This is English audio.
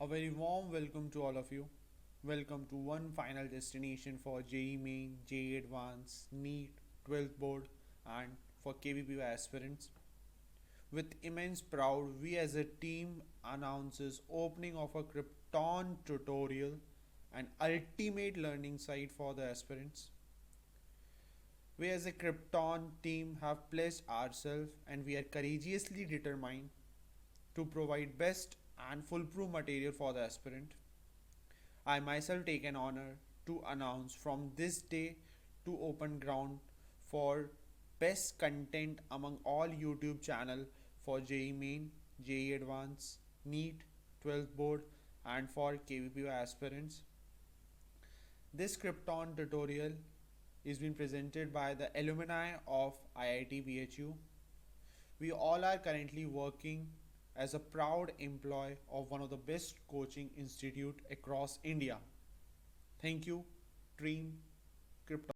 A very warm welcome to all of you. Welcome to one final destination for JEE Main, JEE Advanced, NEET, 12th Board, and for KVPF aspirants. With immense pride, we as a team announces opening of a KRYPTON tutorial, an ultimate learning site for the aspirants. We as a KRYPTON team have pledged ourselves and we are courageously determined to provide best and foolproof material for the aspirant. I myself take an honor to announce from this day to open ground for best content among all YouTube channel for JEE Main, JEE Advanced, NEET, 12th Board and for KVPF aspirants. This KRYPTON tutorial is being presented by the alumni of IIT BHU. We all are currently working as a proud employee of one of the best coaching institute across India. Thank you, Dream KRYPTON.